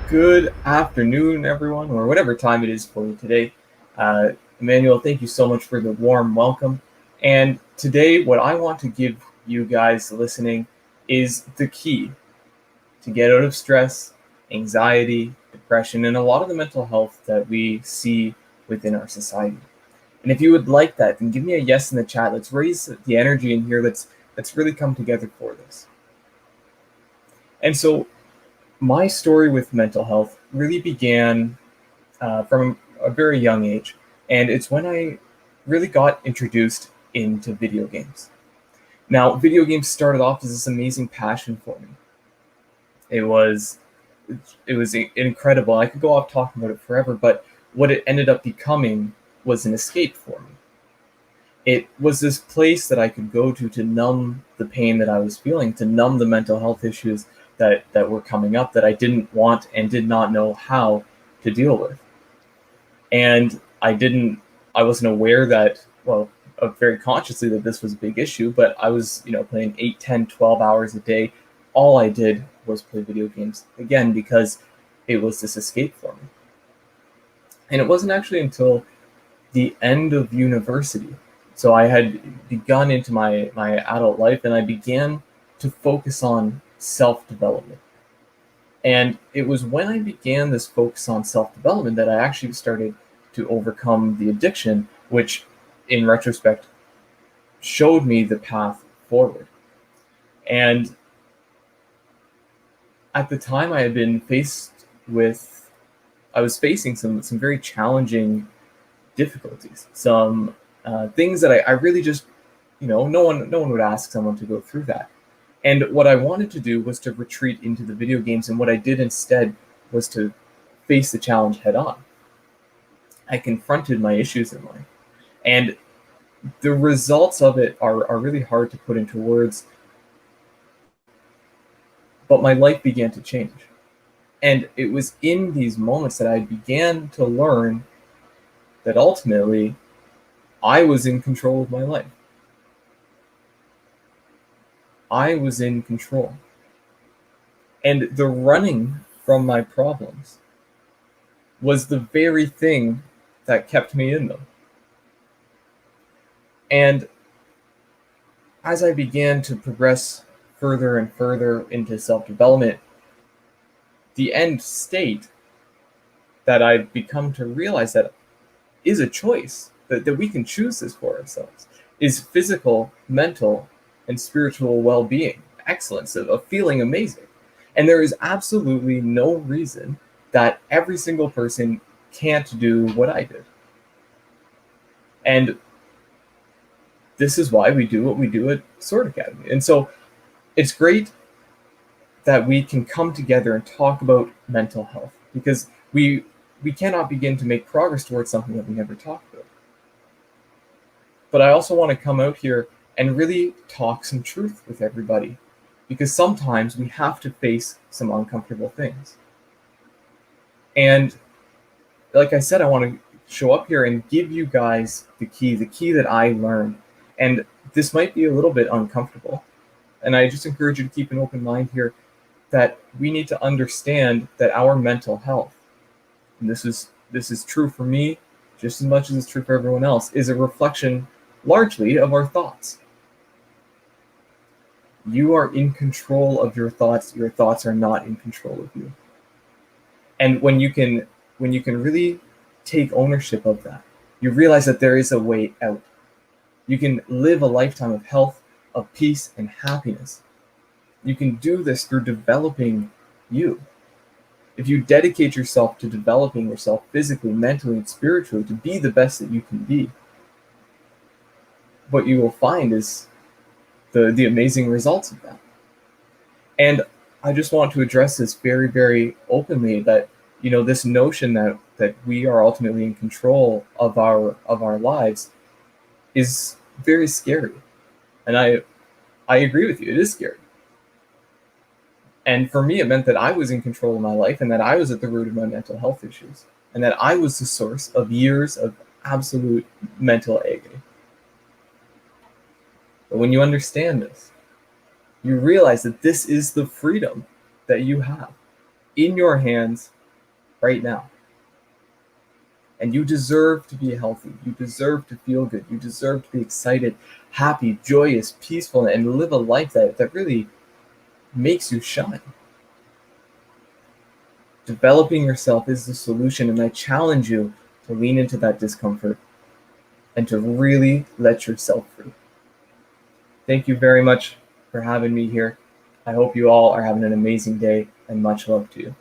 Good afternoon, everyone, or whatever time it is for you today. Emmanuel, thank you so much for the warm welcome. And today, what I want to give you guys listening is the key to get out of stress, anxiety, depression, and a lot of the mental health that we see within our society. And if you would like that, then give me a yes in the chat. Let's raise the energy in here. Let's really come together for this. And so my story with mental health really began from a very young age, and it's when I really got introduced into video games. Now, video games started off as this amazing passion for me. It was incredible. I could go off talking about it forever, but what it ended up becoming was an escape for me. It was this place that I could go to numb the pain that I was feeling, to numb the mental health issues that were coming up that I didn't want and did not know how to deal with. And I wasn't aware that, well, very consciously that this was a big issue, but I was, playing 8, 10, 12 hours a day. All I did was play video games, again, because it was this escape for me. And it wasn't actually until the end of university. So I had begun into my adult life, and I began to focus on self-development. And it was when I began this focus on self-development that I actually started to overcome the addiction, which in retrospect showed me the path forward. And at the time I was facing some very challenging difficulties, some things that I really just, no one would ask someone to go through that. And what I wanted to do was to retreat into the video games, and what I did instead was to face the challenge head on. I confronted my issues in life, and the results of it are really hard to put into words, but my life began to change. And it was in these moments that I began to learn that ultimately I was in control of my life. I was in control. And the running from my problems was the very thing that kept me in them. And as I began to progress further and further into self-development, the end state that I've become to realize that is a choice, that we can choose this for ourselves, is physical, mental, and spiritual well-being, excellence, of feeling amazing. And there is absolutely no reason that every single person can't do what I did. And this is why we do what we do at Sword Academy. And so it's great that we can come together and talk about mental health, because we cannot begin to make progress towards something that we never talked about. But I also want to come out here and really talk some truth with everybody, because sometimes we have to face some uncomfortable things. And like I said, I want to show up here and give you guys the key that I learned. And this might be a little bit uncomfortable. And I just encourage you to keep an open mind here, that we need to understand that our mental health, and this is true for me just as much as it's true for everyone else, is a reflection largely of our thoughts. You are in control of your thoughts. Your thoughts are not in control of you. And when you can really take ownership of that, you realize that there is a way out. You can live a lifetime of health, of peace, and happiness. You can do this through developing you. If you dedicate yourself to developing yourself physically, mentally, and spiritually to be the best that you can be, what you will find is the amazing results of that. And I just want to address this very, very openly, that this notion that we are ultimately in control of our lives is very scary. And I agree with you, it is scary. And for me, it meant that I was in control of my life, and that I was at the root of my mental health issues, and that I was the source of years of absolute mental agony. But when you understand this, you realize that this is the freedom that you have in your hands right now. And you deserve to be healthy. You deserve to feel good. You deserve to be excited, happy, joyous, peaceful, and live a life that really makes you shine. Developing yourself is the solution, and I challenge you to lean into that discomfort and to really let yourself free. Thank you very much for having me here. I hope you all are having an amazing day, and much love to you.